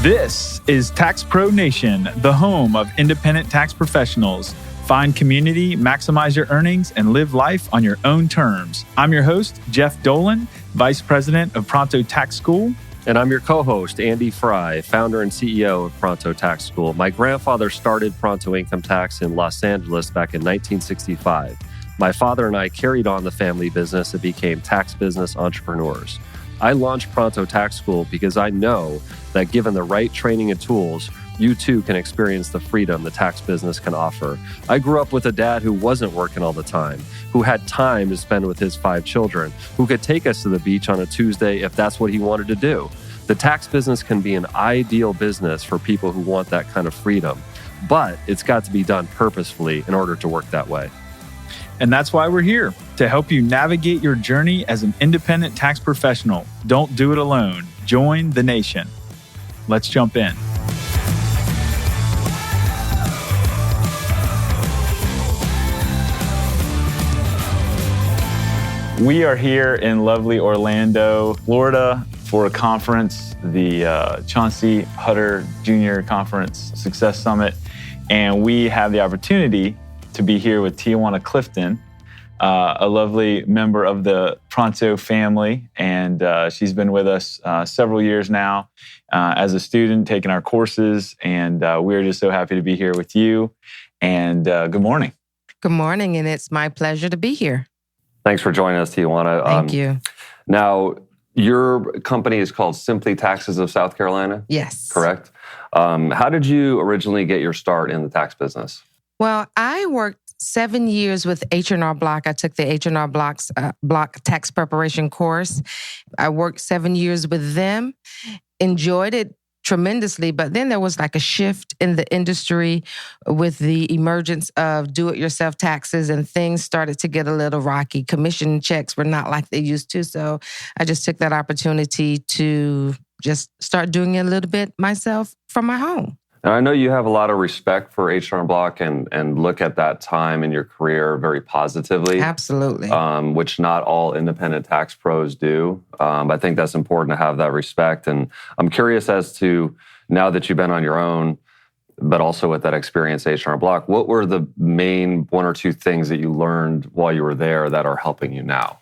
This is Tax Pro Nation, the home of independent tax professionals. Find community, maximize your earnings, and live life on your own terms. I'm your host, Jeff Dolan, Vice President of Pronto Tax School. And I'm your co-host, Andy Fry, founder and CEO of Pronto Tax School. My grandfather started Pronto Income Tax in Los Angeles back in 1965. My father and I carried on the family business and became tax business entrepreneurs. I launched Pronto Tax School because I know that given the right training and tools, you too can experience the freedom the tax business can offer. I grew up with a dad who wasn't working all the time, who had time to spend with his 5 children, who could take us to the beach on a Tuesday if that's what he wanted to do. The tax business can be an ideal business for people who want that kind of freedom, but it's got to be done purposefully in order to work that way. And that's why we're here, to help you navigate your journey as an independent tax professional. Don't do it alone. Join the nation. Let's jump in. We are here in lovely Orlando, Florida, for a conference, the Chauncey Hutter Jr. Conference Success Summit. And we have the opportunity to be here with Teowonna Clifton, a lovely member of the Pronto family. And she's been with us several years now as a student, taking our courses. And we're just so happy to be here with you. And good morning. Good morning, and it's my pleasure to be here. Thanks for joining us, Teowonna. Thank you. Now, your company is called Simply Taxes of South Carolina? Yes. Correct. How did you originally get your start in the tax business? Well, I worked 7 years with H&R Block. I took the H&R Block tax preparation course. I worked 7 years with them, enjoyed it tremendously, but then there was like a shift in the industry with the emergence of do-it-yourself taxes, and things started to get a little rocky. Commission checks were not like they used to, so I just took that opportunity to just start doing it a little bit myself from my home. Now, I know you have a lot of respect for H&R Block and look at that time in your career very positively. Absolutely. Which not all independent tax pros do. I think that's important to have that respect. And I'm curious as to, now that you've been on your own, but also with that experience at H&R Block, what were the main 1 or 2 things that you learned while you were there that are helping you now?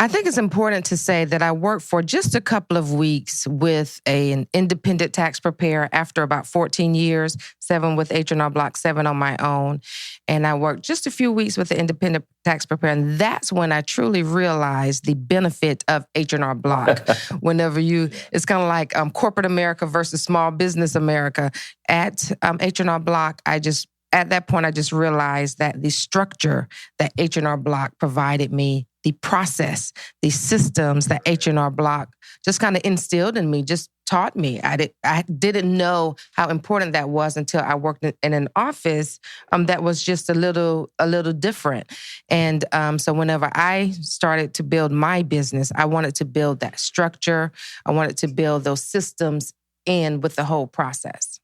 I think it's important to say that I worked for just a couple of weeks with an independent tax preparer after about 14 years, 7 with H&R Block, 7 on my own. And I worked just a few weeks with the independent tax preparer. And that's when I truly realized the benefit of H&R Block. It's kind of like corporate America versus small business America. At H&R Block, at that point, I just realized that the structure that H&R Block provided me, the process, the systems that H&R Block just kind of instilled in me, just taught me. I didn't know how important that was until I worked in an office that was just a little different. And so whenever I started to build my business, I wanted to build that structure. I wanted to build those systems in with the whole process.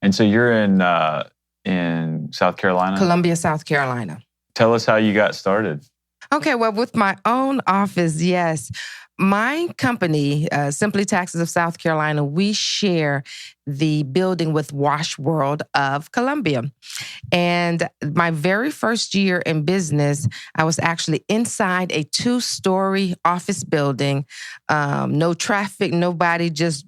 And so you're in South Carolina? Columbia, South Carolina. Tell us how you got started. Okay, well, with my own office, yes. My company, Simply Taxes of South Carolina, we share the building with Wash World of Columbia. And my very first year in business, I was actually inside a 2-story office building. No traffic, nobody, just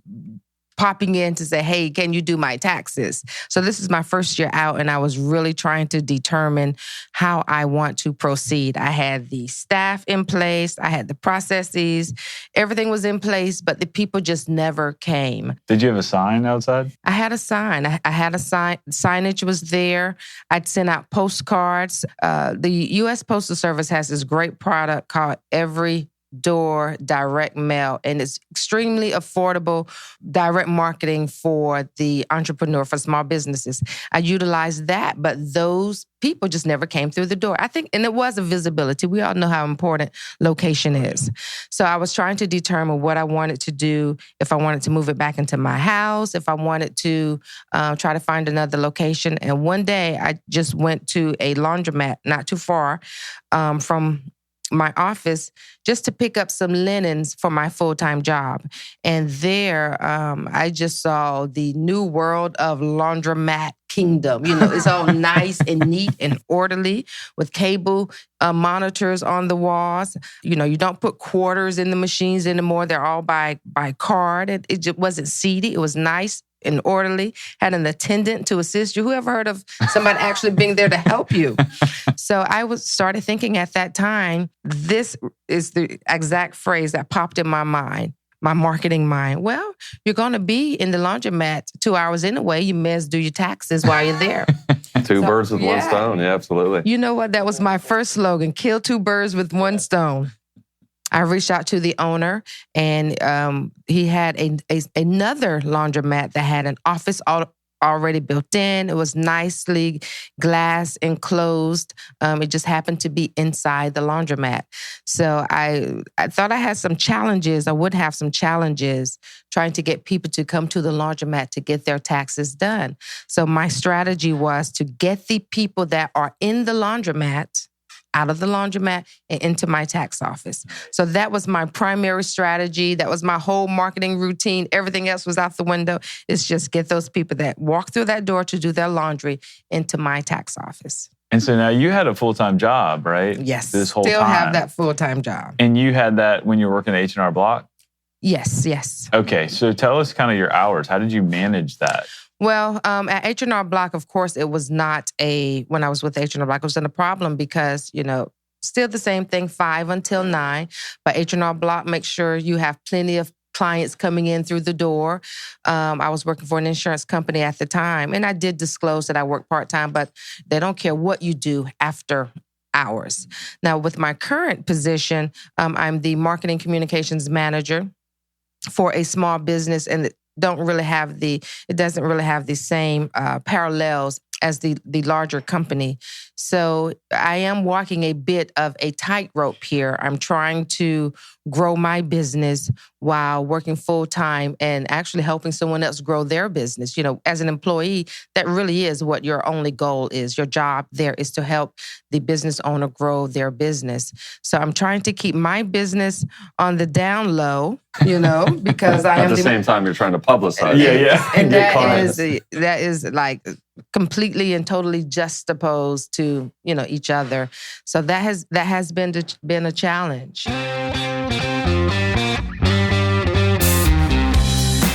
popping in to say, hey, can you do my taxes? So this is my first year out, and I was really trying to determine how I want to proceed. I had the staff in place. I had the processes. Everything was in place, but the people just never came. Did you have a sign outside? I had a sign. I had a sign. Signage was there. I'd sent out postcards. The U.S. Postal Service has this great product called Every Door direct mail, and it's extremely affordable direct marketing for the entrepreneur, for small businesses. I utilized that, but those people just never came through the door. I think, and it was a visibility. We all know how important location is. So I was trying to determine what I wanted to do, if I wanted to move it back into my house, if I wanted to try to find another location. And one day I just went to a laundromat not too far from my office just to pick up some linens for my full-time job. And there, I just saw the new world of laundromat kingdom. It's all nice and neat and orderly with cable monitors on the walls. You don't put quarters in the machines anymore. They're all by card. It just wasn't seedy. It was nice and orderly, had an attendant to assist you. Who ever heard of somebody actually being there to help you? So I started thinking at that time, this is the exact phrase that popped in my mind, my marketing mind. Well, you're going to be in the laundromat 2 hours anyway. You may as well do your taxes while you're there. Two birds with one stone. Yeah, absolutely. You know what? That was my first slogan, kill two birds with one stone. I reached out to the owner, and he had another laundromat that had an office already built in. It was nicely glass enclosed. It just happened to be inside the laundromat. So I thought I had some challenges. I would have some challenges trying to get people to come to the laundromat to get their taxes done. So my strategy was to get the people that are in the laundromat out of the laundromat and into my tax office. So that was my primary strategy. That was my whole marketing routine. Everything else was out the window. It's just get those people that walk through that door to do their laundry into my tax office. And so now you had a full-time job, right? Yes. This whole Still time. have that full-time job. And you had that when you were working at H&R Block? Yes. Okay, so tell us kind of your hours. How did you manage that? Well, at H&R Block, of course, it was not when I was with H&R Block, it wasn't a problem because, still the same thing, 5 until 9. But H&R Block makes sure you have plenty of clients coming in through the door. I was working for an insurance company at the time, and I did disclose that I work part-time, but they don't care what you do after hours. Now, with my current position, I'm the marketing communications manager for a small business, and it doesn't really have the same parallels as the larger company. So I am walking a bit of a tightrope here. I'm trying to grow my business while working full-time and actually helping someone else grow their business. As an employee, that really is what your only goal is. Your job there is to help the business owner grow their business. So I'm trying to keep my business on the down low, because I am at the same time you're trying to publicize. Yeah. And that is like completely and totally juxtaposed to each other. So that has been a challenge.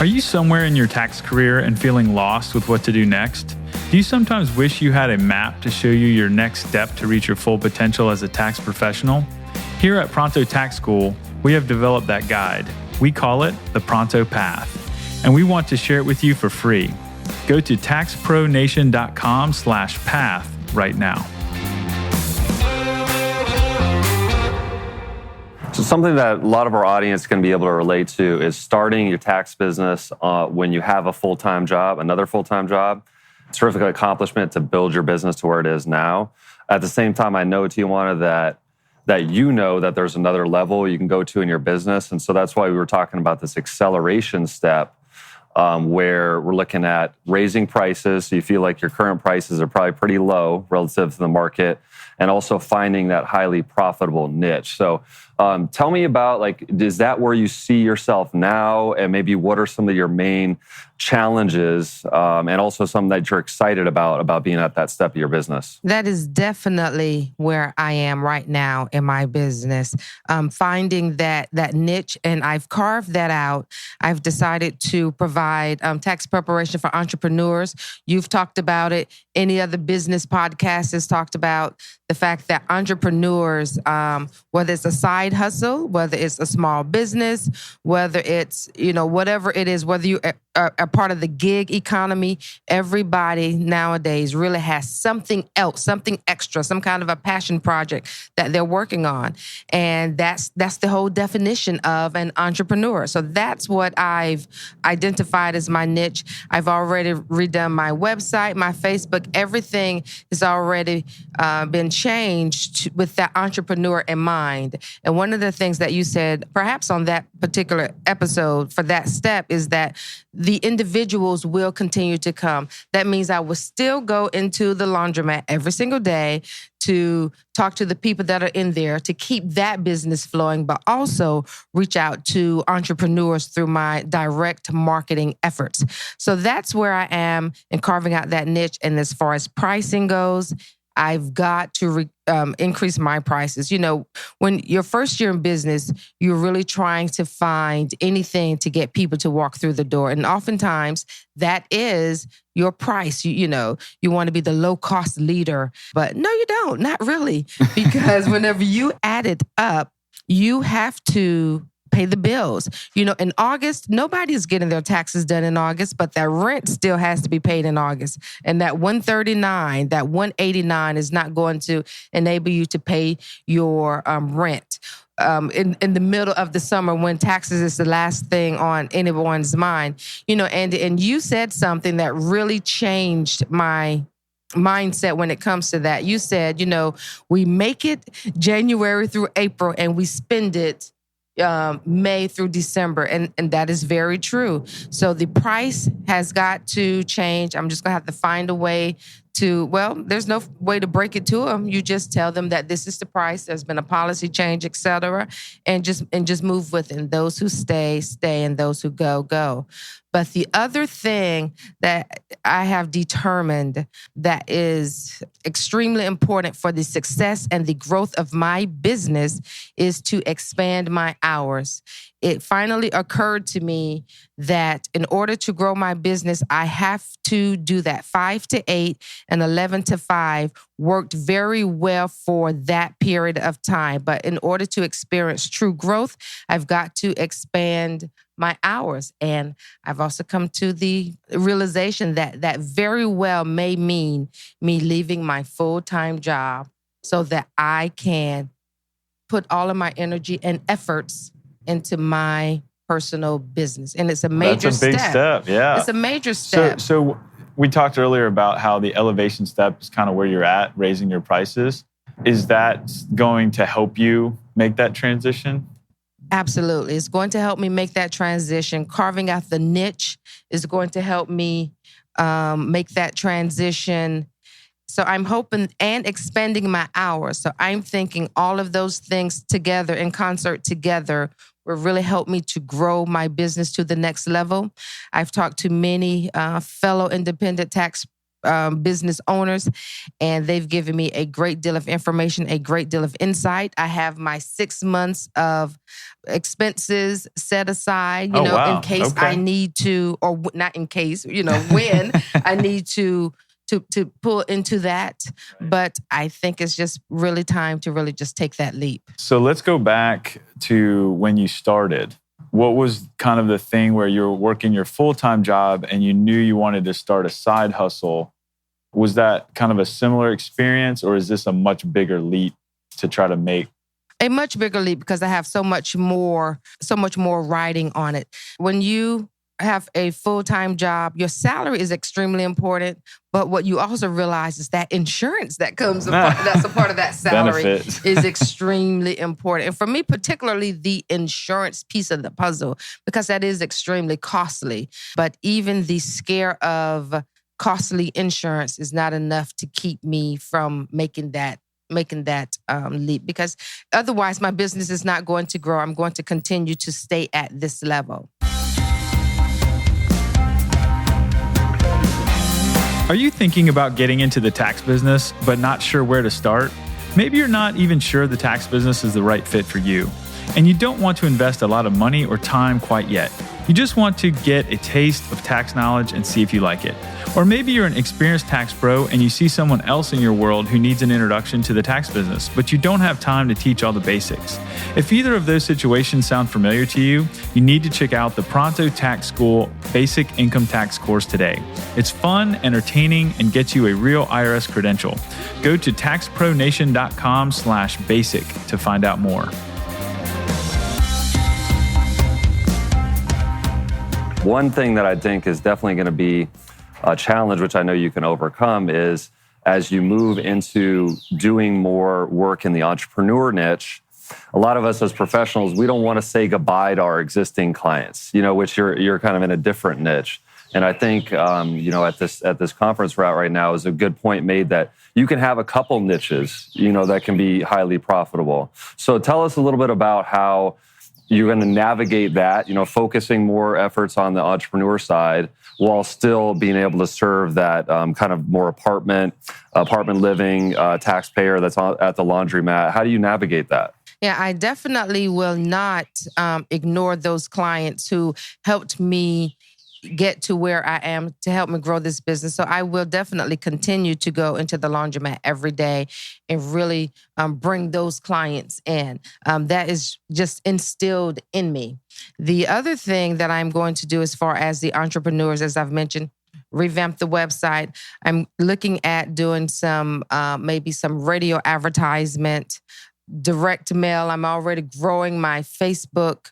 Are you somewhere in your tax career and feeling lost with what to do next? Do you sometimes wish you had a map to show you your next step to reach your full potential as a tax professional? Here at Pronto Tax School, we have developed that guide. We call it the Pronto Path, and we want to share it with you for free. Go to taxpronation.com/path right now. So something that a lot of our audience can be able to relate to is starting your tax business when you have a full-time job, another full-time job. Terrific accomplishment to build your business to where it is now. At the same time, I know, Teowonna, that that there's another level you can go to in your business. And so that's why we were talking about this acceleration step, where we're looking at raising prices. So you feel like your current prices are probably pretty low relative to the market, and also finding that highly profitable niche. So tell me about, is that where you see yourself now? And maybe what are some of your main challenges, and also something that you're excited about being at that step of your business? That is definitely where I am right now in my business. Finding that niche, and I've carved that out. I've decided to provide tax preparation for entrepreneurs. You've talked about it. Any other business podcast has talked about the fact that entrepreneurs, whether it's a side hustle, whether it's a small business, whether it's, whatever it is, whether you are part of the gig economy, everybody nowadays really has something else, something extra, some kind of a passion project that they're working on. And that's the whole definition of an entrepreneur. So that's what I've identified as my niche. I've already redone my website, my Facebook, everything has already been changed with that entrepreneur in mind. And one of the things that you said, perhaps on that particular episode for that step, is that the individuals will continue to come. That means I will still go into the laundromat every single day to talk to the people that are in there to keep that business flowing, but also reach out to entrepreneurs through my direct marketing efforts. So that's where I am in carving out that niche. And as far as pricing goes, I've got to increase my prices. You know, when your first year in business, you're really trying to find anything to get people to walk through the door. And oftentimes that is your price. You know, you want to be the low cost leader, but no, you don't, not really. Because whenever you add it up, you have to pay the bills. You know, in August, nobody's getting their taxes done in August, but that rent still has to be paid in August. And that $139, that $189 is not going to enable you to pay your rent. In the middle of the summer when taxes is the last thing on anyone's mind. You know, and you said something that really changed my mindset when it comes to that. You said, you know, we make it January through April and we spend it May through December. And that is very true. So the price has got to change. I'm just going to have to find a way to, well, there's no way to break it to them. You just tell them that this is the price. There's been a policy change, et cetera, and just move with it. And those who stay, stay, and those who go, go. But the other thing that I have determined that is extremely important for the success and the growth of my business is to expand my hours. It finally occurred to me that in order to grow my business, I have to do that. 5 to 8 and 11 to 5 worked very well for that period of time. But in order to experience true growth, I've got to expand my hours. And I've also come to the realization that that very well may mean me leaving my full-time job so that I can put all of my energy and efforts into my personal business. And it's a major step. That's a big step, yeah. It's a major step. So we talked earlier about how the elevation step is kind of where you're at, raising your prices. Is that going to help you make that transition? Absolutely. It's going to help me make that transition. Carving out the niche is going to help me make that transition. So I'm hoping, and expanding my hours. So I'm thinking all of those things together, in concert together, will really help me to grow my business to the next level. I've talked to many fellow independent tax business owners, and they've given me a great deal of information, a great deal of insight. I have my 6 months of expenses set aside, in case I need to, or not in case, when I need to pull into that. But I think it's just really time to really just take that leap. So let's go back to when you started. What was kind of the thing where you were working your full-time job and you knew you wanted to start a side hustle? Was that kind of a similar experience, or is this a much bigger leap to try to make? A much bigger leap, because I have so much more riding on it. When you have a full-time job, your salary is extremely important, but what you also realize is that insurance that comes that's a part of that salary is extremely important. And for me, particularly the insurance piece of the puzzle, because that is extremely costly. But even the scare of costly insurance is not enough to keep me from making that leap, because otherwise my business is not going to grow. I'm going to continue to stay at this level. Are you thinking about getting into the tax business, but not sure where to start? Maybe you're not even sure the tax business is the right fit for you, and you don't want to invest a lot of money or time quite yet. You just want to get a taste of tax knowledge and see if you like it. Or maybe you're an experienced tax pro and you see someone else in your world who needs an introduction to the tax business, but you don't have time to teach all the basics. If either of those situations sound familiar to you, you need to check out the Pronto Tax School Basic Income Tax course today. It's fun, entertaining, and gets you a real IRS credential. Go to taxpronation.com/basic to find out more. One thing that I think is definitely going to be a challenge, which I know you can overcome, is as you move into doing more work in the entrepreneur niche, a lot of us as professionals, we don't want to say goodbye to our existing clients, which you're kind of in a different niche. And I think, at this conference we're at right now is a good point made that you can have a couple niches, that can be highly profitable. So tell us a little bit about how you're going to navigate that, focusing more efforts on the entrepreneur side while still being able to serve that kind of more apartment living taxpayer that's at the laundromat. How do you navigate that? Yeah, I definitely will not ignore those clients who helped me get to where I am to help me grow this business. So I will definitely continue to go into the laundromat every day and really bring those clients in. That is just instilled in me. The other thing that I'm going to do as far as the entrepreneurs, as I've mentioned, revamp the website. I'm looking at doing some, maybe some radio advertisement, direct mail. I'm already growing my Facebook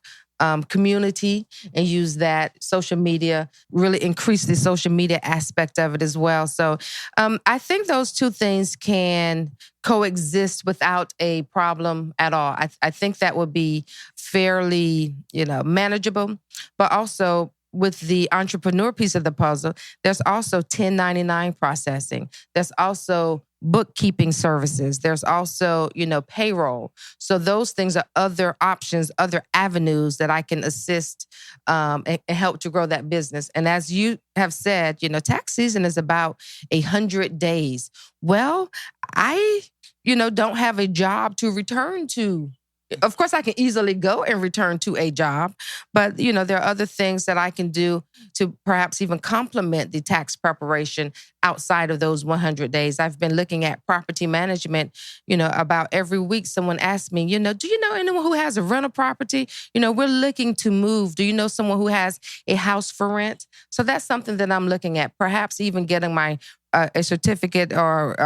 community and use that social media, really increase the social media aspect of it as well. So I think those two things can coexist without a problem at all. I think that would be fairly, manageable, but also with the entrepreneur piece of the puzzle, there's also 1099 processing. There's also bookkeeping services. There's also, payroll. So those things are other options, other avenues that I can assist and help to grow that business. And as you have said, tax season is about 100 days. Well, I, don't have a job to return to. Of course, I can easily go and return to a job, but, there are other things that I can do to perhaps even complement the tax preparation outside of those 100 days. I've been looking at property management, about every week someone asks me, do you know anyone who has a rental property? We're looking to move. Do you know someone who has a house for rent? So that's something that I'm looking at, perhaps even getting my a certificate or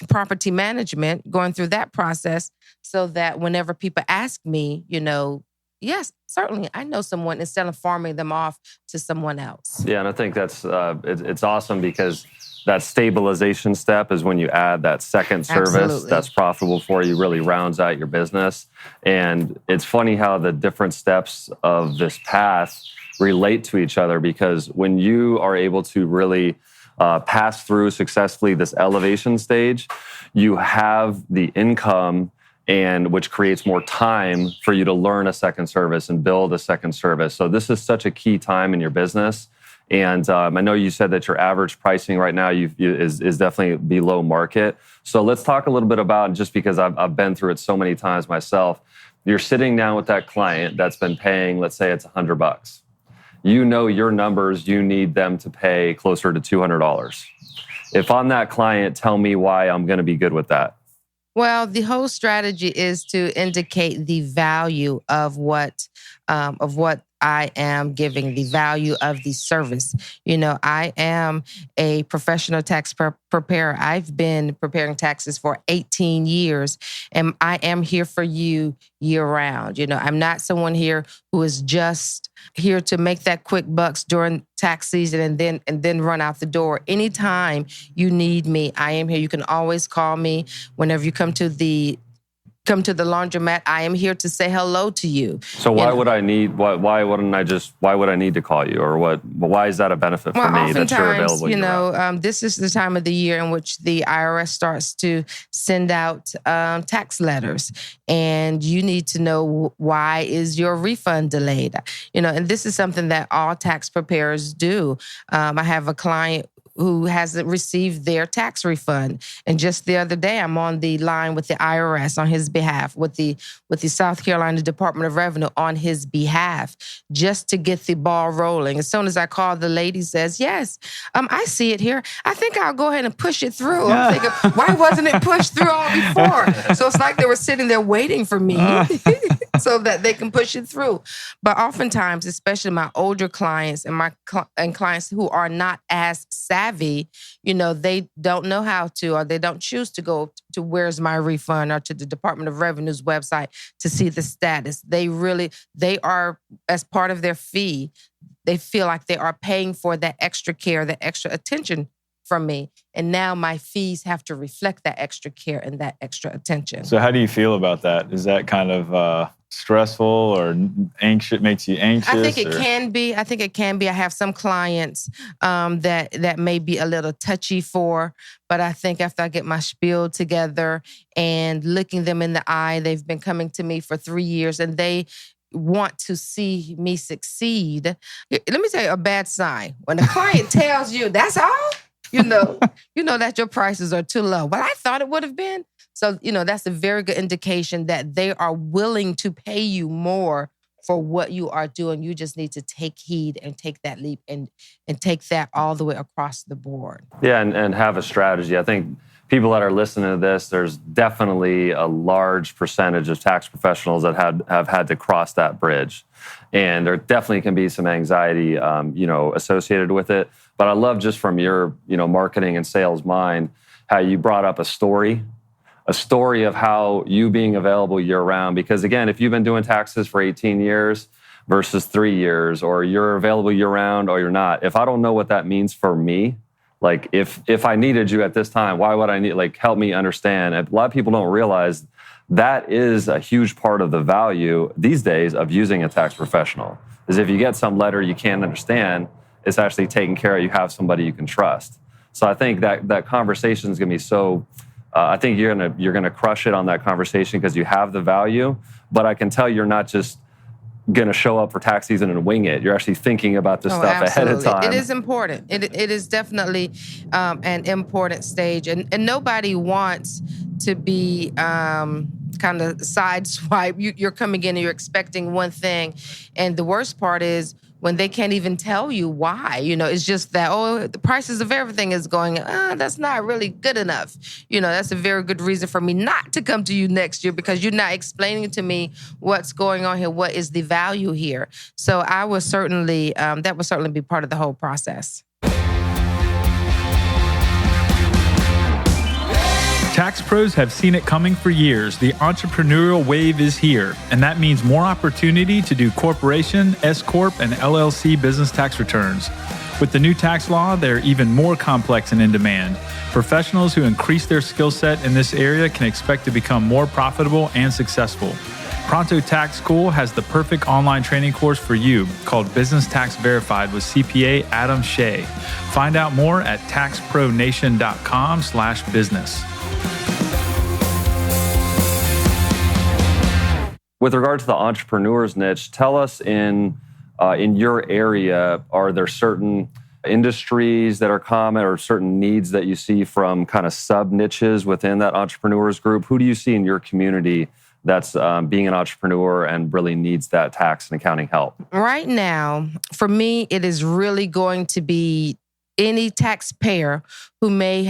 property management, going through that process so that whenever people ask me, yes, certainly I know someone, instead of farming them off to someone else. Yeah, and I think that's it's awesome because that stabilization step is when you add that second service Absolutely. That's profitable for you, really rounds out your business. And it's funny how the different steps of this path relate to each other, because when you are able to really pass through successfully this elevation stage, you have the income, and which creates more time for you to learn a second service and build a second service. So this is such a key time in your business. And I know you said that your average pricing right now is definitely below market. So let's talk a little bit about, just because I've been through it so many times myself, you're sitting down with that client that's been paying, let's say it's $100. Your numbers, you need them to pay closer to $200. If I'm that client, tell me why I'm going to be good with that. Well, the whole strategy is to indicate the value of what I am giving, the value of the service. I am a professional tax preparer. I've been preparing taxes for 18 years, and I am here for you year round. I'm not someone here who is just here to make that quick bucks during tax season and then run out the door. Anytime you need me, I am here. You can always call me whenever you come to the laundromat. I am here to say hello to you. So why would I need? Why would I need to call you, or what? Why is that a benefit for me that you're available? This is the time of the year in which the IRS starts to send out tax letters, and you need to know why is your refund delayed. And this is something that all tax preparers do. I have a client who hasn't received their tax refund. And just the other day, I'm on the line with the IRS on his behalf, with the South Carolina Department of Revenue on his behalf, just to get the ball rolling. As soon as I call, the lady says, yes, I see it here. I think I'll go ahead and push it through. I'm thinking, why wasn't it pushed through all before? So it's like they were sitting there waiting for me so that they can push it through. But oftentimes, especially my older clients and clients who are not as savvy, they don't know how to, or they don't choose to go to Where's My Refund or to the Department of Revenue's website to see the status. They are, as part of their fee, they feel like they are paying for that extra care, that extra attention from me. And now my fees have to reflect that extra care and that extra attention. So how do you feel about that? Is that kind of stressful or anxious? Makes you anxious? I think it can be. I have some clients that may be a little touchy for, but I think after I get my spiel together and looking them in the eye, they've been coming to me for 3 years and they want to see me succeed. Let me tell you a bad sign. When a client tells you that's all, you know that your prices are too low. Well, I thought it would have been. So, that's a very good indication that they are willing to pay you more for what you are doing. You just need to take heed and take that leap and take that all the way across the board. Yeah, and have a strategy. I think people that are listening to this, there's definitely a large percentage of tax professionals that have had to cross that bridge. And there definitely can be some anxiety, associated with it. But I love just from your, marketing and sales mind, how you brought up a story of how you being available year-round. Because again, if you've been doing taxes for 18 years versus 3 years, or you're available year-round or you're not, if I don't know what that means for me, like if I needed you at this time, why would I need, help me understand? And a lot of people don't realize that is a huge part of the value these days of using a tax professional, is if you get some letter you can't understand, it's actually taken care of. You have somebody you can trust. So I think that conversation is going to be so... I think you're gonna crush it on that conversation because you have the value. But I can tell you're not just gonna show up for tax season and wing it. You're actually thinking about this stuff absolutely. ahead of time. It is important. It is definitely an important stage, and nobody wants to be kind of sideswipe. You're coming in and you're expecting one thing, and the worst part is when they can't even tell you why. It's just that, the prices of everything is going, that's not really good enough. That's a very good reason for me not to come to you next year because you're not explaining to me what's going on here, what is the value here. So I would certainly, that would certainly be part of the whole process. Tax pros have seen it coming for years. The entrepreneurial wave is here, and that means more opportunity to do corporation, S-Corp, and LLC business tax returns. With the new tax law, they're even more complex and in demand. Professionals who increase their skill set in this area can expect to become more profitable and successful. Pronto Tax School has the perfect online training course for you called Business Tax Verified with CPA Adam Shea. Find out more at taxpronation.com/business. With regard to the entrepreneur's niche, tell us in your area, are there certain industries that are common or certain needs that you see from kind of sub-niches within that entrepreneurs group? Who do you see in your community that's being an entrepreneur and really needs that tax and accounting help? Right now, for me, it is really going to be any taxpayer who may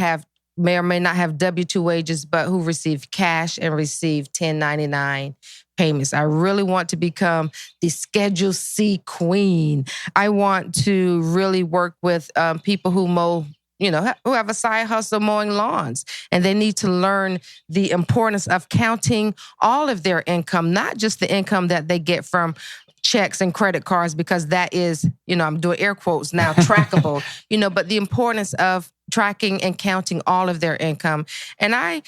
or may not have W-2 wages, but who receive cash and receive 1099 payments. I really want to become the Schedule C queen. I want to really work with people who mow, who have a side hustle mowing lawns, and they need to learn the importance of counting all of their income, not just the income that they get from checks and credit cards, because that is, I'm doing air quotes now, trackable, but the importance of tracking and counting all of their income. And I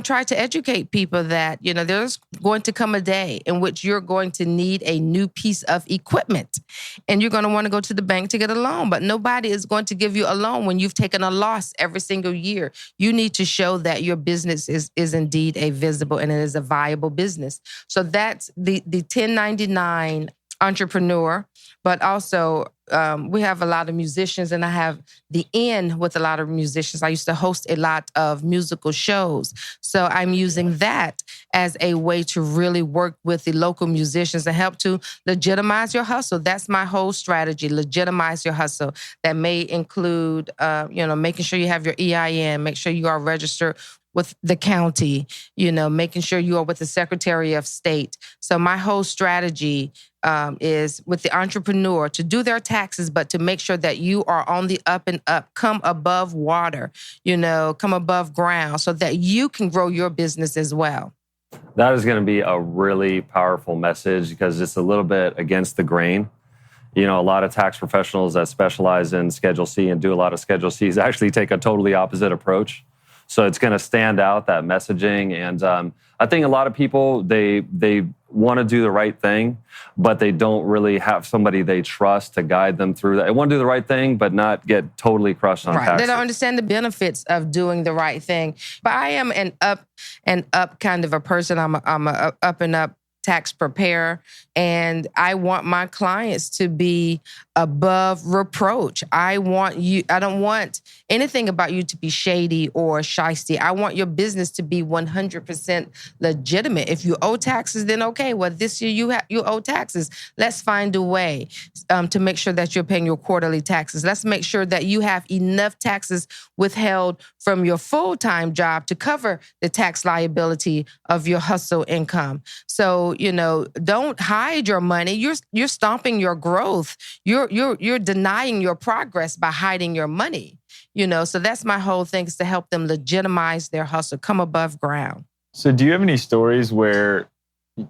try to educate people that, there's going to come a day in which you're going to need a new piece of equipment and you're going to want to go to the bank to get a loan, but nobody is going to give you a loan when you've taken a loss every single year. You need to show that your business is indeed a visible and it is a viable business. So that's the 1099 entrepreneur, but also we have a lot of musicians, and I have the in with a lot of musicians. I used to host a lot of musical shows. So I'm using that as a way to really work with the local musicians and help to legitimize your hustle. That's my whole strategy, legitimize your hustle. That may include, making sure you have your EIN, make sure you are registered with the county, making sure you are with the Secretary of State. So my whole strategy is with the entrepreneur to do their taxes, but to make sure that you are on the up and up, come above water, come above ground so that you can grow your business as well. That is going to be a really powerful message because it's a little bit against the grain. A lot of tax professionals that specialize in Schedule C and do a lot of Schedule Cs actually take a totally opposite approach. So it's going to stand out, that messaging. And I think a lot of people, they want to do the right thing, but they don't really have somebody they trust to guide them through that. They want to do the right thing, but not get totally crushed on taxes. They don't understand the benefits of doing the right thing. But I am an up kind of a person. I'm a up and up tax preparer, and I want my clients to be above reproach. I don't want anything about you to be shady or shysty. I want your business to be 100% legitimate. If you owe taxes, then okay, well, this year you owe taxes. Let's find a way to make sure that you're paying your quarterly taxes. Let's make sure that you have enough taxes withheld from your full-time job to cover the tax liability of your hustle income. So, don't hide your money. You're stomping your growth. You're denying your progress by hiding your money. So that's my whole thing, is to help them legitimize their hustle, come above ground. So do you have any stories where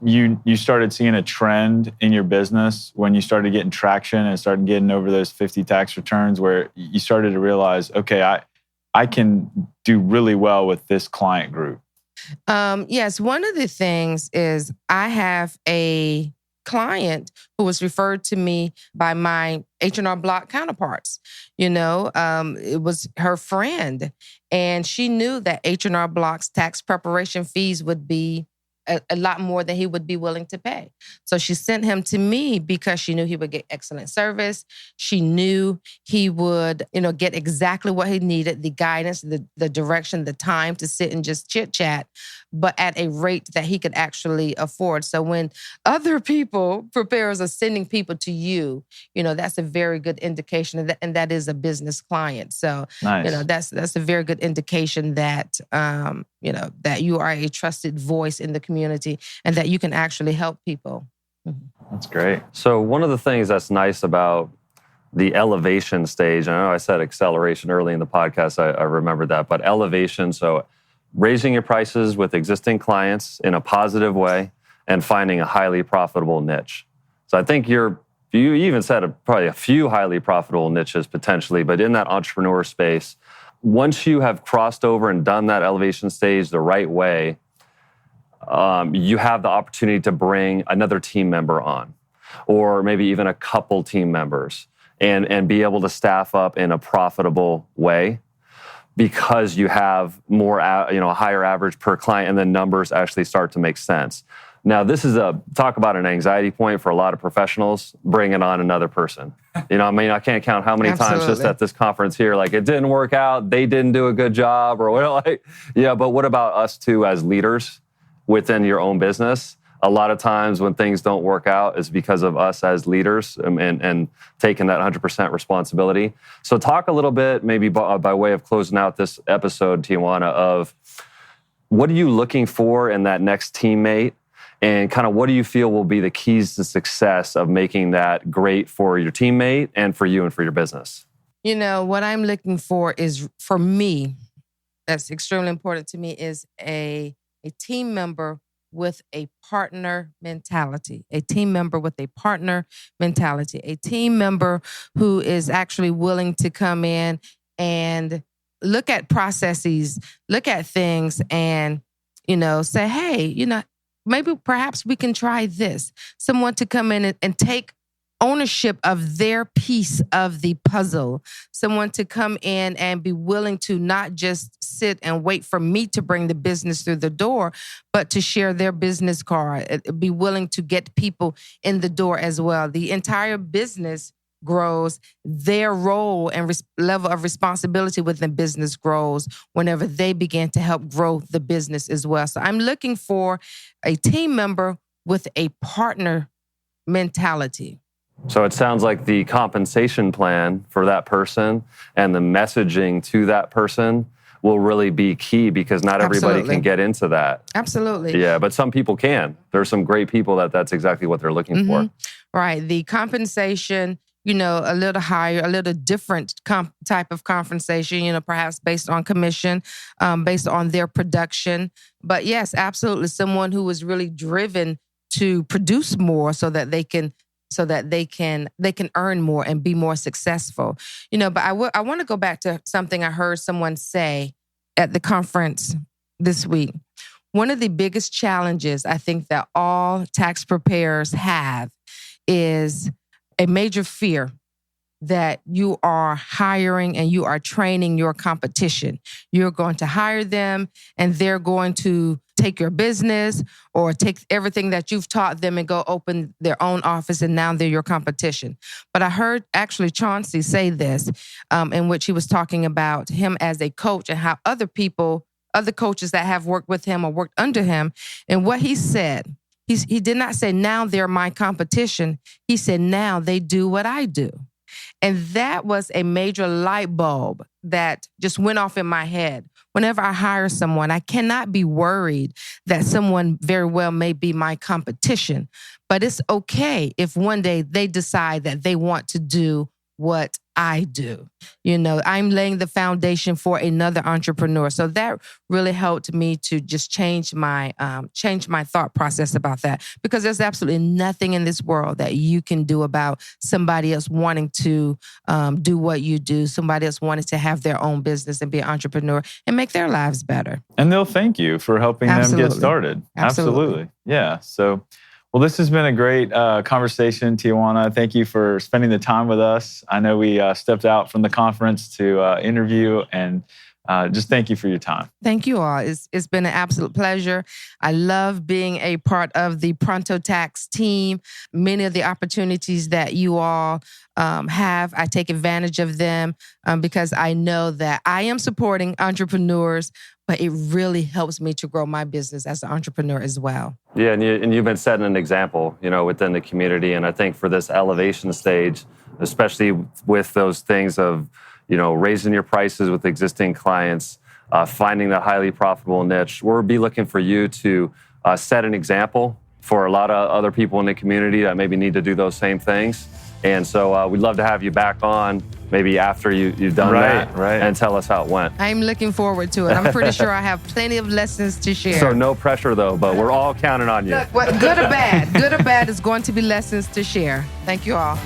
you started seeing a trend in your business when you started getting traction and started getting over those 50 tax returns, where you started to realize, okay, I can do really well with this client group? Yes, one of the things is I have a client who was referred to me by my H&R Block counterparts. It was her friend, and she knew that H&R Block's tax preparation fees would be a lot more than he would be willing to pay. So she sent him to me because she knew he would get excellent service. She knew he would, get exactly what he needed, the guidance, the direction, the time to sit and just chit chat, but at a rate that he could actually afford. So when other preparers are sending people to you, that's a very good indication, and that is a business client. So, nice. That's a very good indication that, that you are a trusted voice in the community and that you can actually help people. Mm-hmm. That's great. So one of the things that's nice about the elevation stage, and I know I said acceleration early in the podcast, I remember that, but elevation, so raising your prices with existing clients in a positive way and finding a highly profitable niche. So I think you even said probably a few highly profitable niches potentially, but in that entrepreneur space, once you have crossed over and done that elevation stage the right way, you have the opportunity to bring another team member on, or maybe even a couple team members, and be able to staff up in a profitable way, because you have more, higher average per client, and the numbers actually start to make sense. Now, this is talk about an anxiety point for a lot of professionals, bringing on another person. I can't count how many times just at this conference here, like, it didn't work out, they didn't do a good job, or whatever. But what about us too as leaders within your own business? A lot of times when things don't work out, it's because of us as leaders and taking that 100% responsibility. So talk a little bit, maybe by way of closing out this episode, Teowonna, of what are you looking for in that next teammate? And kind of what do you feel will be the keys to success of making that great for your teammate and for you and for your business? What I'm looking for is, for me, that's extremely important to me, is a team member with a partner mentality, a team member with a partner mentality, a team member who is actually willing to come in and look at processes, look at things, and, say, hey, maybe perhaps we can try this. Someone to come in and take ownership of their piece of the puzzle. Someone to come in and be willing to not just sit and wait for me to bring the business through the door, but to share their business card, be willing to get people in the door as well. The entire business grows, their role and level of responsibility within business grows whenever they begin to help grow the business as well. So I'm looking for a team member with a partner mentality. So it sounds like the compensation plan for that person and the messaging to that person will really be key, because not everybody can get into that. Absolutely. Yeah, but some people can. There's some great people that's exactly what they're looking for. Right. The compensation, a little higher, a little different type of compensation, perhaps based on commission, based on their production. But yes, absolutely. Someone who is really driven to produce more so that they can so that they can earn more and be more successful. But I want to go back to something I heard someone say at the conference this week. One of the biggest challenges I think that all tax preparers have is a major fear that you are hiring and you are training your competition. You're going to hire them and they're going to take your business or take everything that you've taught them and go open their own office, and now they're your competition. But I heard actually Chauncey say this, in which he was talking about him as a coach and how other coaches that have worked with him or worked under him, and what he said, he did not say, now they're my competition. He said, now they do what I do. And that was a major light bulb that just went off in my head. Whenever I hire someone, I cannot be worried that someone very well may be my competition. But it's okay if one day they decide that they want to do what I do. I'm laying the foundation for another entrepreneur. So that really helped me to just change my thought process about that, because there's absolutely nothing in this world that you can do about somebody else wanting to do what you do, somebody else wanting to have their own business and be an entrepreneur and make their lives better. And they'll thank you for helping them get started. Absolutely. Yeah. So, well, this has been a great conversation, Teowonna. Thank you for spending the time with us. I know we stepped out from the conference to interview, and just thank you for your time. Thank you all. It's been an absolute pleasure. I love being a part of the Pronto Tax team. Many of the opportunities that you all have, I take advantage of them because I know that I am supporting entrepreneurs, but it really helps me to grow my business as an entrepreneur as well. Yeah, and you've been setting an example, within the community. And I think for this elevation stage, especially with those things of, raising your prices with existing clients, finding that highly profitable niche, we'll be looking for you to set an example for a lot of other people in the community that maybe need to do those same things. And so we'd love to have you back on maybe after you've done that and tell us how it went. I'm looking forward to it. I'm pretty sure I have plenty of lessons to share. So no pressure though, but we're all counting on you. Look, good or bad is going to be lessons to share. Thank you all.